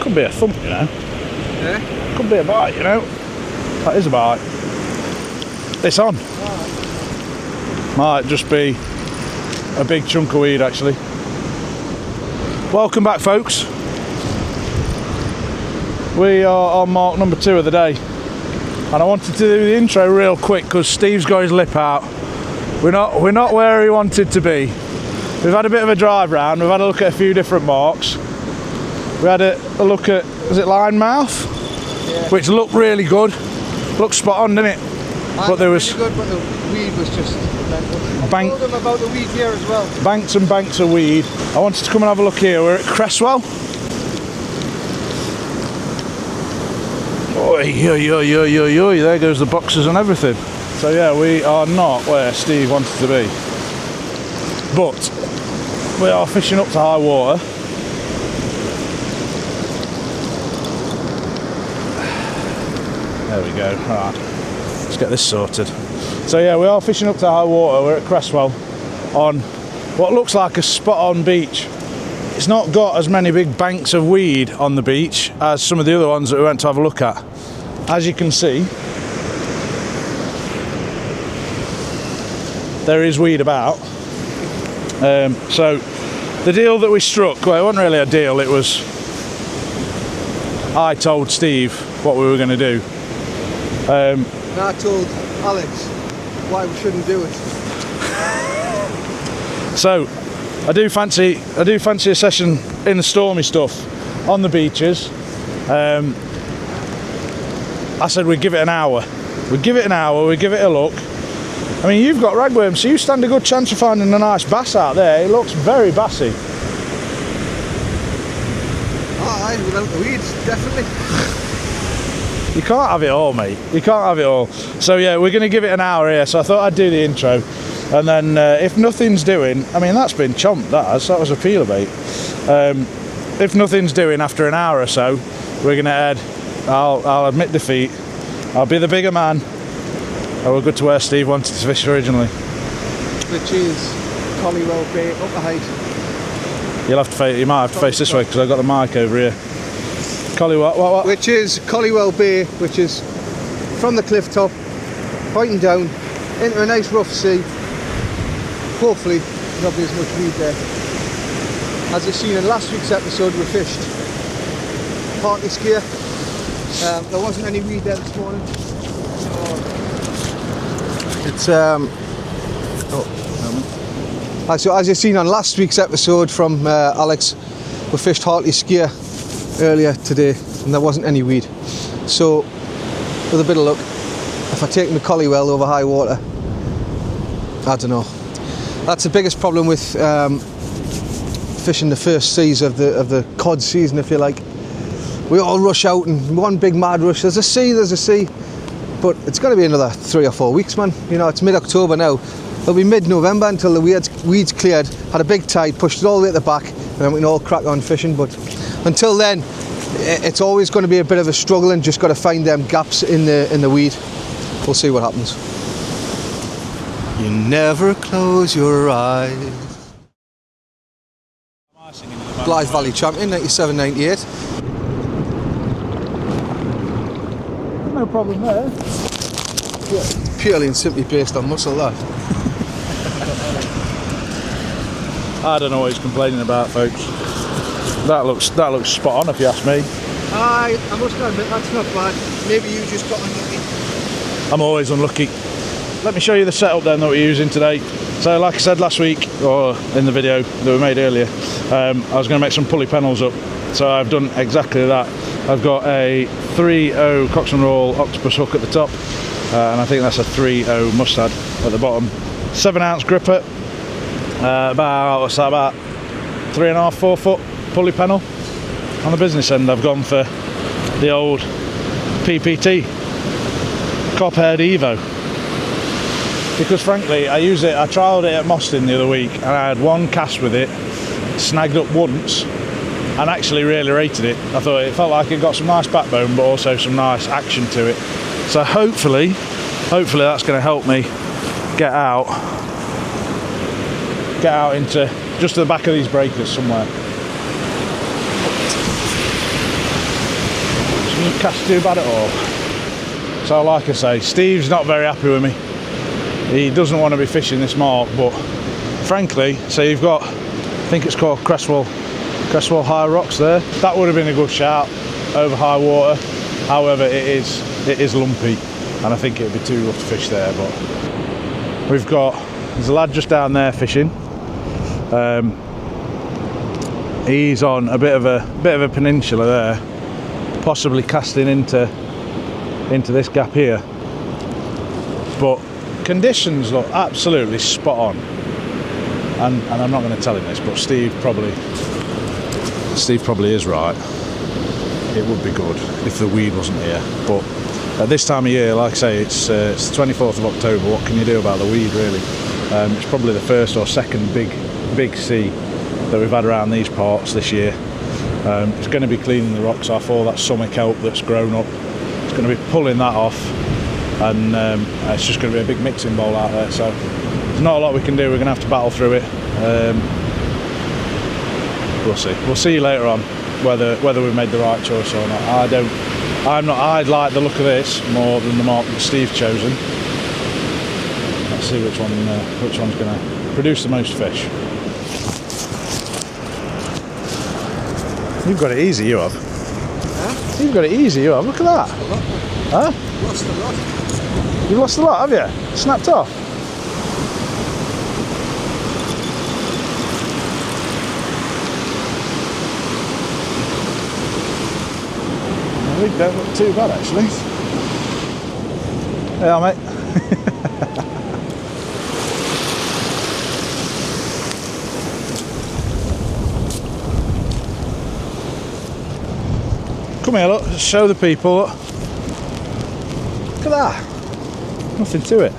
Could be a thump, you know. Yeah? Could be a bite, you know. That is a bite. It's on. Might just be a big chunk of weed, actually. Welcome back, folks. We are on mark number 2 of the day. And I wanted to do the intro real quick because Steve's got his lip out. We're not where he wanted to be. We've had a bit of a drive round. We've had a look at a few different marks. We had a look at, was it Linemouth? Yeah. Which looked really good. Looked spot on, didn't it? But there was really good, but the weed was just mental. I told him about the weed here as well. Banks and banks of weed. I wanted to come and have a look here. We're at Cresswell. Oi, oi, oi, oi, oi, oi. There goes the boxes and everything. So yeah, we are not where Steve wanted to be. But we are fishing up to high water. There we go. Right, let's get this sorted. So yeah, we are fishing up to high water. We're at Cresswell on what looks like a spot-on beach. It's not got as many big banks of weed on the beach as some of the other ones that we went to have a look at. As you can see, there is weed about. So the deal that we struck, well, it wasn't really a deal, it was I told Steve what we were going to do. And I told Alex why we shouldn't do it. So I do fancy a session in the stormy stuff on the beaches. I said we'd give it an hour. We'd give it an hour, we'd give it a look. I mean, you've got ragworms, so you stand a good chance of finding a nice bass out there. It looks very bassy. Aye, without the weeds, definitely. You can't have it all, mate. You can't have it all. So yeah, we're going to give it an hour here. So I thought I'd do the intro. And then if nothing's doing, I mean, that's been chomped, that was a peeler bait. If nothing's doing after an hour or so, we're going to head, I'll admit defeat. I'll be the bigger man. Oh, we're good to where Steve wanted to fish originally. Which is Collywell Bay, up the height. You might have to face this way because I've got the mic over here. What? Which is Collywell Bay, which is from the cliff top, pointing down into a nice rough sea. Hopefully there'll not be as much weed there. As you've seen in last week's episode, we fished partly skear. There wasn't any weed there this morning. So as you've seen on last week's episode from Alex, we fished Hartley Skeer earlier today and there wasn't any weed. So with a bit of luck, if I take my Collywell over high water, I don't know. That's the biggest problem with fishing the first seas of the cod season, if you like. We all rush out in one big mad rush. There's a sea, but it's going to be another 3 or 4 weeks, man. You know, it's mid-October now. It'll be mid-November until the weeds cleared, had a big tide, pushed it all the way at the back, and then we can all crack on fishing. But until then, it's always going to be a bit of a struggle, and just got to find them gaps in the weed. We'll see what happens. You never close your eyes. Blyth Valley champion, 97-98. No problem there. Yeah. Purely and simply based on muscle, that. I don't know what he's complaining about, folks. That looks spot on, if you ask me. I must admit, that's not bad. Maybe you just got unlucky. I'm always unlucky. Let me show you the setup then that we're using today. So like I said last week, or in the video that we made earlier, I was going to make some pulley pennels up. So I've done exactly that. I've got a 3.0 Coxon Roll octopus hook at the top, and I think that's a 3.0 mustad at the bottom. 7-ounce gripper, about 3.5, 4 foot pulley pennel. On the business end, I've gone for the old PPT Cophead Evo, because frankly I trialled it at Moston the other week and I had one cast with it, snagged up once, and actually really rated it. I thought it felt like it got some nice backbone but also some nice action to it. So hopefully that's going to help me get out into just the back of these breakers somewhere. cast too bad at all. So like I say, Steve's not very happy with me. He doesn't want to be fishing this mark, but frankly, so you've got, I think it's called Cresswell High Rocks there. That would have been a good shout over high water. However, it is lumpy, and I think it'd be too rough to fish there. But there's a lad just down there fishing. He's on a bit of a peninsula there, possibly casting into this gap here. But conditions look absolutely spot on, and I'm not going to tell him this, but Steve probably is right. It would be good if the weed wasn't here, but at this time of year, like I say, it's the 24th of October. What can you do about the weed, really? It's probably the first or second big sea that we've had around these parts this year. It's going to be cleaning the rocks off, all that summer kelp that's grown up. It's going to be pulling that off, and it's just going to be a big mixing bowl out there. So there's not a lot we can do. We're going to have to battle through it. We'll see. We'll see later on whether we've made the right choice or not. I'd like the look of this more than the mark that Steve's chosen. Let's see which one's going to produce the most fish. You've got it easy, you have. Huh? You've got it easy, you have. Look at that. Huh? Lost a lot. You've lost a lot, have you? Snapped off. They don't look too bad, actually. Yeah, mate. Come here, look. Just show the people. Look at that. Nothing to it.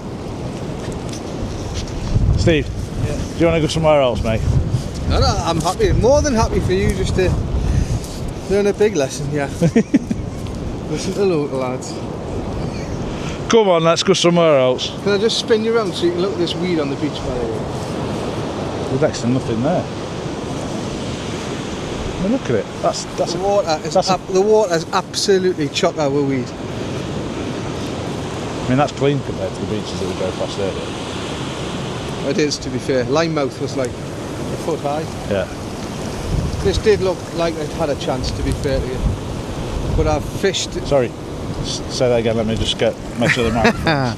Steve, yeah. Do you want to go somewhere else, mate? No, I'm happy. More than happy for you just to learn a big lesson, yeah. Listen to the local lads. Come on, let's go somewhere else. Can I just spin you around so you can look at this weed on the beach, by the way? There's actually nothing there. I mean, look at it. The water is absolutely chock-out with weed. I mean, that's clean compared to the beaches that we go past earlier. It is, to be fair. Linemouth was like a foot high. Yeah. This did look like it had a chance, to be fair to you. But I've fished... Sorry, say that again, let me just make sure the microphone.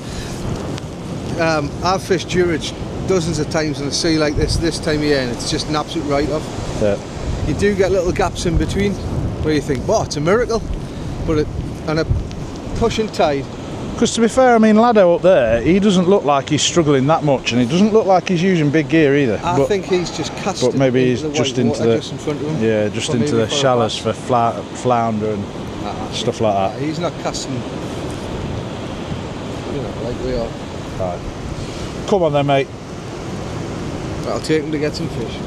I've fished Durage dozens of times in a sea like this time of year, and it's just an absolute write-off. Yeah. You do get little gaps in between where you think, wow, it's a miracle. But and a pushing tide. Because to be fair, I mean, Lado up there, he doesn't look like he's struggling that much, and he doesn't look like he's using big gear either. I think he's just casting. But maybe he's just into the... just in front of him. Yeah, just into the shallows for flounder and stuff like that. He's not casting, like we are. Right. Come on then, mate. I'll take him to get some fish.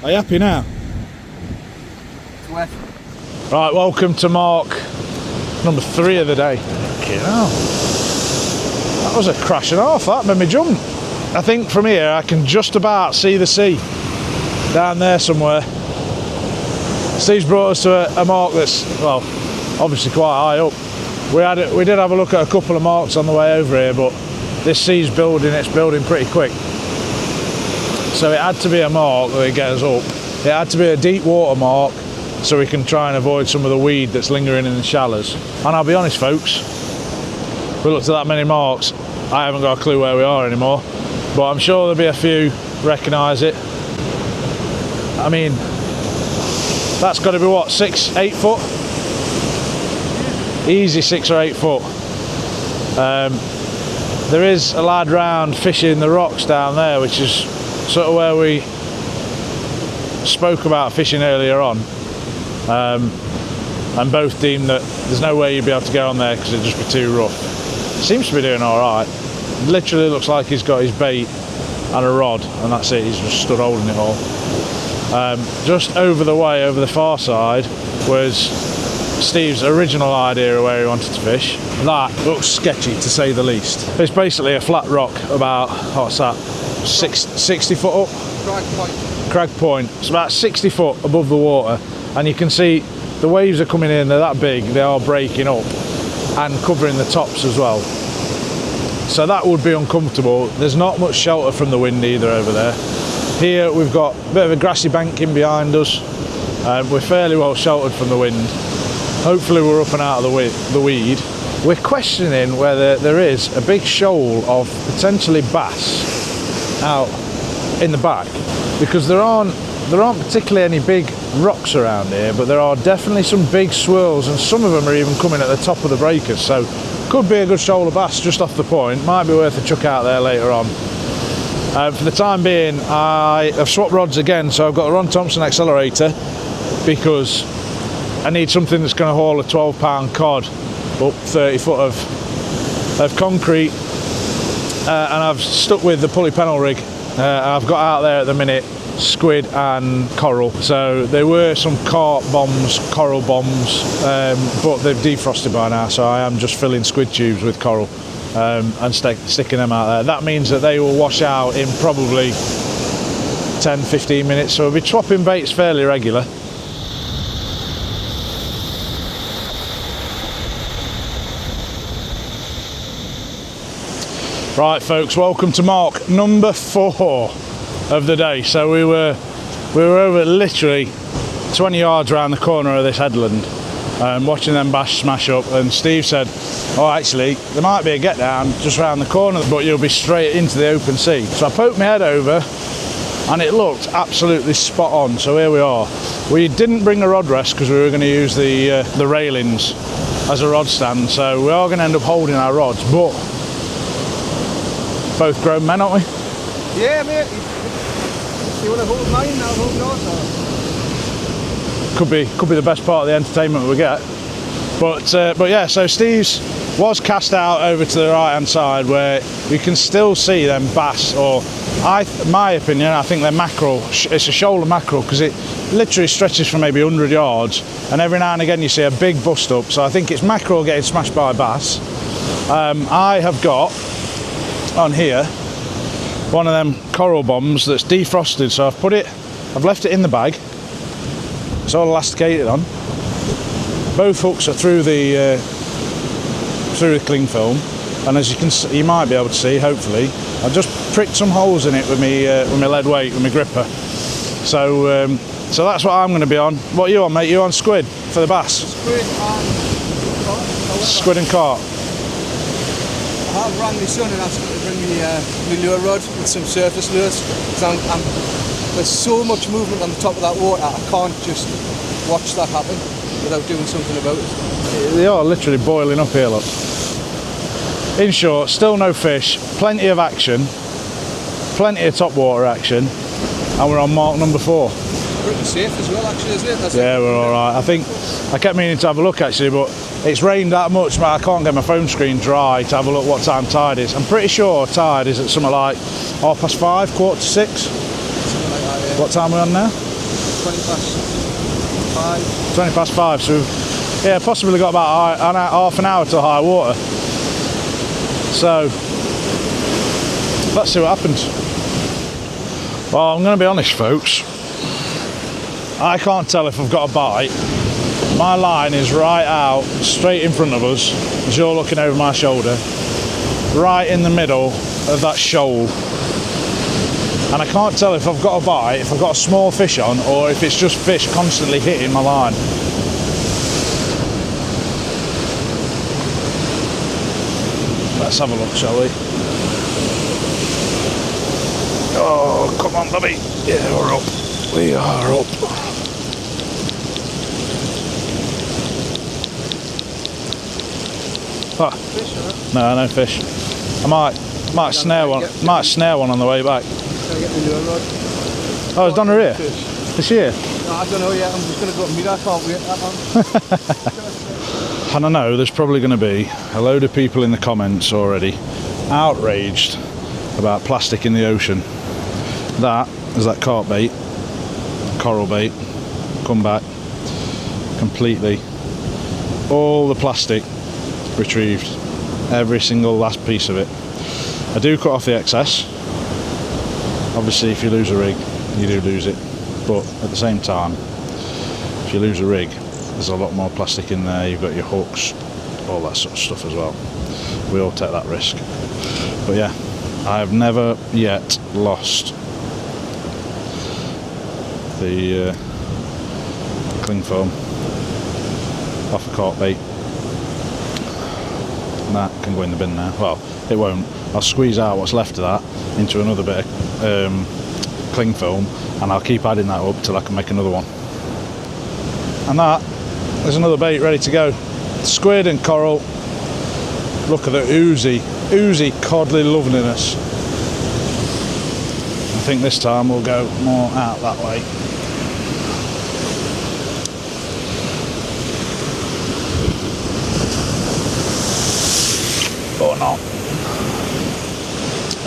Are you happy now? It's wet. Right, welcome to mark number 3 of the day. Fucking hell. That was a crash and half, that made me jump. I think from here I can just about see the sea down there somewhere. Steve's brought us to a mark that's, well, obviously quite high up. We did have a look at a couple of marks on the way over here, but this sea's building, it's building pretty quick. So it had to be a mark that would get us up. It had to be a deep water mark so we can try and avoid some of the weed that's lingering in the shallows. And I'll be honest, folks, we looked at that many marks, I haven't got a clue where we are anymore, but I'm sure there'll be a few recognise it. I mean, that's got to be what, 6-8 foot? Easy 6 or 8 foot. There is a lad round fishing the rocks down there, which is sort of where we spoke about fishing earlier on, and both deemed that there's no way you'd be able to go on there because it'd just be too rough. Seems to be doing all right. Literally looks like he's got his bait and a rod, and that's it. He's just stood holding it all. Just over the way, over the far side, was Steve's original idea of where he wanted to fish. That looks sketchy to say the least. It's basically a flat rock about, what's that, 60 foot up? Crag Point. It's about 60 foot above the water, and you can see the waves are coming in, they're that big, they are breaking up and covering the tops as well. So that would be uncomfortable. There's not much shelter from the wind either over there. Here we've got a bit of a grassy bank in behind us. We're fairly well sheltered from the wind. Hopefully we're up and out of the weed. We're questioning whether there is a big shoal of potentially bass out in the back, because there aren't particularly any big rocks around here, but there are definitely some big swirls, and some of them are even coming at the top of the breakers, so could be a good shoal of bass just off the point. Might be worth a chuck out there later on. For the time being, I have swapped rods again, so I've got a Ron Thompson accelerator because I need something that's going to haul a 12-pound cod up 30 foot of concrete, and I've stuck with the pulley pennel rig. I've got out there at the minute squid and coral. So there were some carp bombs, coral bombs, but they've defrosted by now, so I am just filling squid tubes with coral and sticking them out there. That means that they will wash out in probably 10-15 minutes, so we'll be swapping baits fairly regular. Right folks, welcome to mark number 4 of the day. So we were over literally 20 yards around the corner of this headland, watching them bass smash up, and Steve said, oh actually there might be a get down just around the corner, but you'll be straight into the open sea. So I poked my head over and it looked absolutely spot on, so here we are. We didn't bring a rod rest because we were going to use the railings as a rod stand, so we are going to end up holding our rods, but both grown men, aren't we? Yeah, mate. You want to hold mine, I'll hold yours. Could be the best part of the entertainment we get. But yeah, so Steve's was cast out over to the right hand side where you can still see them bass, or my opinion, I think they're mackerel. It's a shoal of mackerel because it literally stretches for maybe 100 yards, and every now and again you see a big bust up. So I think it's mackerel getting smashed by bass. I have got on here one of them coral bombs that's defrosted, so I've left it in the bag. It's all elasticated on. Both hooks are through the cling film, and as you can see, you might be able to see, hopefully, I've just pricked some holes in it with my lead weight, with my gripper. So so that's what I'm going to be on. What are you on, mate? You on squid for the bass? Squid and carp. Squid and carp. I have rang my son and asked him to bring me my lure rod with some surface lures, because there's so much movement on the top of that water, I can't just watch that happen without doing something about it. They are literally boiling up here, look. In short, still no fish, plenty of action, plenty of top water action, and we're on mark number 4. Pretty safe as well, actually, isn't it? Yeah, we're all right. I think I kept meaning to have a look actually, but it's rained that much, but I can't get my phone screen dry to have a look what time tide is. I'm pretty sure tide is at something like 5:30, 6:15. Something like that, yeah. What time are we on now? 5:20. 5:20, so we've possibly got about half an hour to high water. So let's see what happens. Well, I'm going to be honest, folks. I can't tell if I've got a bite. My line is right out, straight in front of us, as you're looking over my shoulder, right in the middle of that shoal. And I can't tell if I've got a bite, if I've got a small fish on, or if it's just fish constantly hitting my line. Let's have a look, shall we? Oh, come on, baby. Yeah, we're up. We are up. Oh. Fish, huh? No fish. I might snare one. Might snare one on the way back. Can I get the lure rod? Oh, it's Donna here. Is she here? No, I don't know yet. I'm just going to go and meet her. I can't wait that long. And I know there's probably going to be a load of people in the comments already outraged about plastic in the ocean. That is that carp bait, coral bait, come back completely all the plastic retrieved, every single last piece of it. I do cut off the excess. Obviously if you lose a rig you do lose it, but at the same time if you lose a rig there's a lot more plastic in there. You've got your hooks, all that sort of stuff as well. We all take that risk. But yeah, I have never yet lost the cling foam off a cork bait. And that can go in the bin now. Well, it won't. I'll squeeze out what's left of that into another bit of cling foam, and I'll keep adding that up till I can make another one. And that, there's another bait ready to go. Squid and coral. Look at the oozy codly loveliness. I think this time we'll go more out that way. Or not.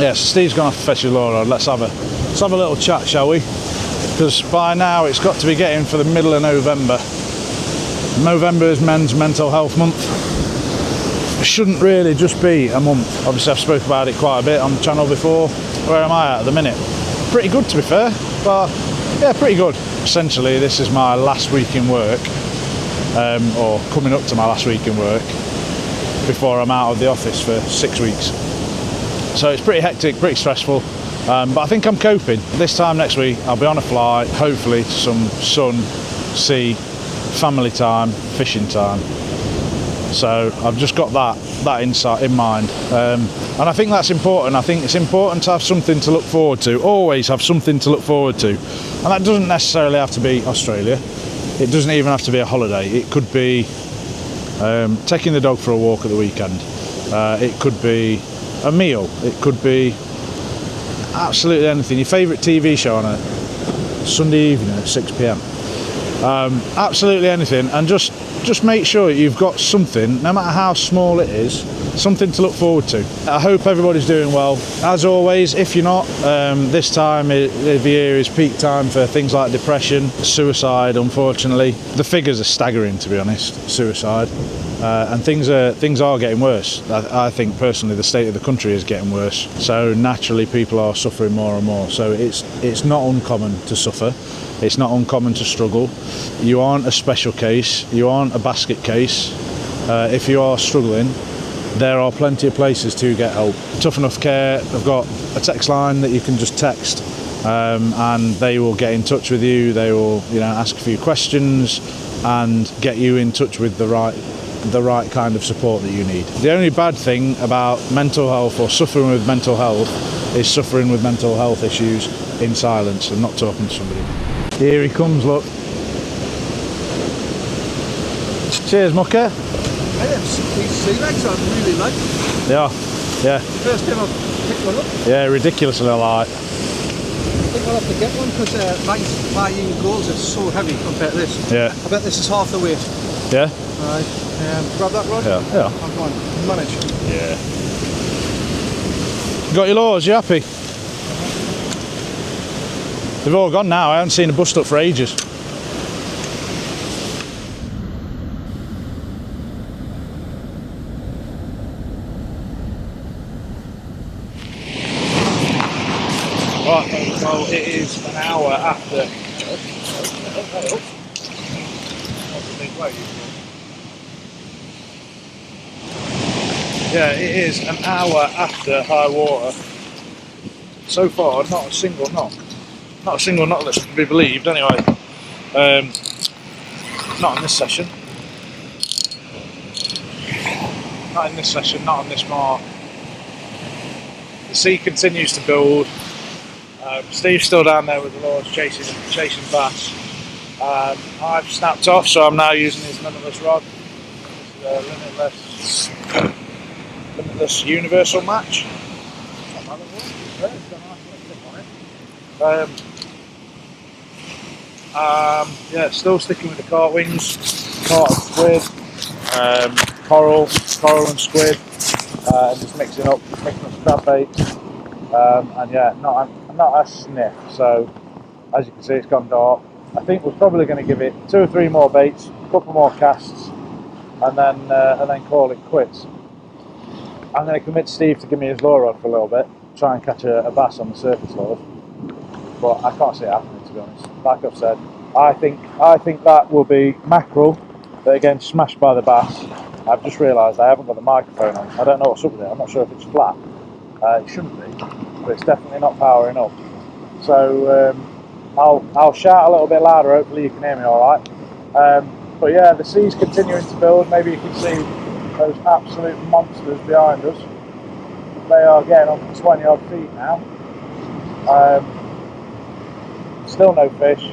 Yeah, so Steve's gone off to fetch his lure rod. Let's have a little chat, shall we? Because by now it's got to be getting for the middle of November. November is Men's Mental Health Month. It shouldn't really just be a month. Obviously I've spoke about it quite a bit on the channel before. Where am I at the minute? Pretty good, to be fair, but yeah, pretty good. Essentially this is my last week in work, or coming up to my last week in work before I'm out of the office for 6 weeks. So it's pretty hectic, pretty stressful, but I think I'm coping. This time next week I'll be on a flight, hopefully to some sun, sea, family time, fishing time. So I've just got that insight in mind, and I think that's important. I think it's important to have something to look forward to, always have something to look forward to, and that doesn't necessarily have to be Australia. It doesn't even have to be a holiday. It could be taking the dog for a walk at the weekend. It could be a meal. It could be absolutely anything. Your favourite TV show on a Sunday evening at 6 p.m. Absolutely anything, and just make sure you've got something, no matter how small it is, something to look forward to. I hope everybody's doing well. As always, if you're not, this time of year is peak time for things like depression, suicide, unfortunately. The figures are staggering, to be honest, suicide. And things are getting worse. I think personally the state of the country is getting worse. So naturally people are suffering more and more. So it's not uncommon to suffer. It's not uncommon to struggle. You aren't a special case. You aren't a basket case. If you are struggling, there are plenty of places to get help. Tough Enough Care have got a text line that you can just text, and they will get in touch with you. They will, ask a few questions and get you in touch with the right kind of support that you need. The only bad thing about mental health or suffering with mental health is suffering with mental health issues in silence and not talking to somebody. Here he comes, look. Cheers, mucker. These sea legs I really like. They are, yeah. First time I've picked one up. Yeah, ridiculously light. I think I'll have to get one because my goals are so heavy compared to this. Yeah. I bet this is half the weight. Yeah? Alright, grab that rod. Yeah. I'm going to manage. Yeah. Got your lures, you happy? They've all gone now. I haven't seen a bust up for ages. Right, well, it is an hour after. Yeah, it is an hour after high water. So far, not a single knock. Not a single knock that's to be believed, anyway. Not in this session. Not in this session, not on this mark. The sea continues to build. Steve's still down there with the lures chasing bass. I've snapped off, so I'm now using his limitless rod. This is a limitless universal match. Yeah, still sticking with the carp wings, carp and squid, coral and squid, just mixing up crab baits, and yeah, not a sniff. So as you can see, it's gone dark. I think we're probably going to give it 2 or 3 more baits, a couple more casts, and then call it quits. I'm going to commit Steve to give me his lure rod for a little bit, try and catch a bass on the surface lures, but I can't see it happening, to be honest. Like I've said, I think that will be mackerel that again smashed by the bass. I've just realised I haven't got the microphone on. I don't know what's up with it. I'm not sure if it's flat. It shouldn't be, but it's definitely not powering up. So I'll shout a little bit louder. Hopefully you can hear me all right. But yeah, the sea's continuing to build. Maybe you can see those absolute monsters behind us. They are getting on to 20 odd feet now. Still no fish.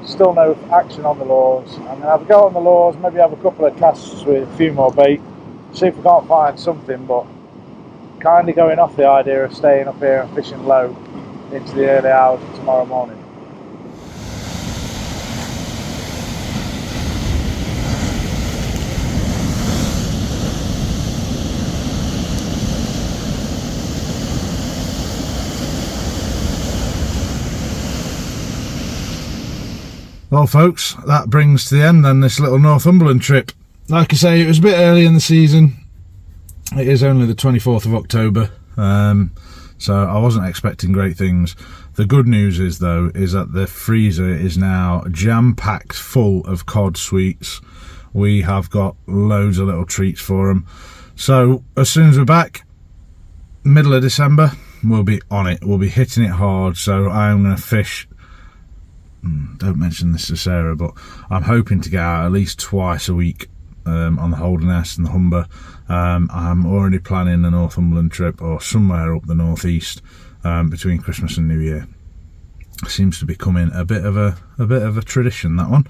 Still no action on the lures. I'm going to have a go on the lures, maybe have a couple of casts with a few more bait, see if we can't find something, but kind of going off the idea of staying up here and fishing low into the early hours of tomorrow morning. Well folks, that brings to the end then this little Northumberland trip. Like I say, it was a bit early in the season. It is only the 24th of October, so I wasn't expecting great things. The good news is though, is that the freezer is now jam-packed full of cod sweets. We have got loads of little treats for them. So as soon as we're back, middle of December, we'll be on it. We'll be hitting it hard, so I'm going to fish. Don't mention this to Sarah, but I'm hoping to get out at least twice a week on the Holderness and the Humber. I'm already planning a Northumberland trip or somewhere up the northeast between Christmas and New Year. Seems to be becoming a bit of a tradition, that one.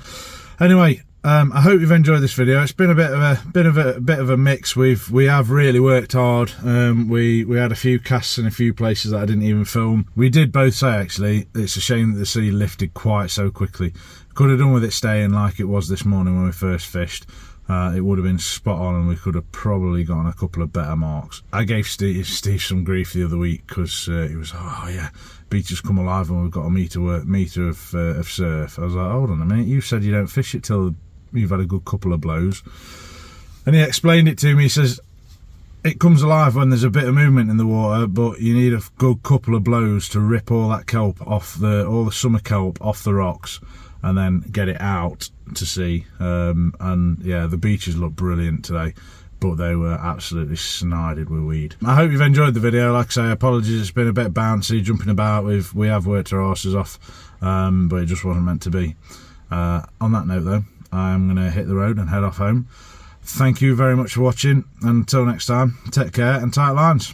Anyway, I hope you've enjoyed this video. It's been a bit of a mix. We have really worked hard. We had a few casts in a few places that I didn't even film. We did both say actually it's a shame that the sea lifted quite so quickly. Could have done with it staying like it was this morning when we first fished. It would have been spot on, and we could have probably gotten a couple of better marks. I gave Steve some grief the other week because he was, oh yeah, beach has come alive and we've got a metre of surf. I was like, hold on a minute, you said you don't fish it till you've had a good couple of blows. And he explained it to me. He says it comes alive when there's a bit of movement in the water, but you need a good couple of blows to rip all that kelp off, all the summer kelp off the rocks, and then get it out to sea. And yeah, the beaches look brilliant today, but they were absolutely snided with weed. I hope you've enjoyed the video. Like I say, apologies, it's been a bit bouncy, jumping about. We have worked our horses off, but it just wasn't meant to be. On that note though, I'm going to hit the road and head off home. Thank you very much for watching, and until next time, take care and tight lines.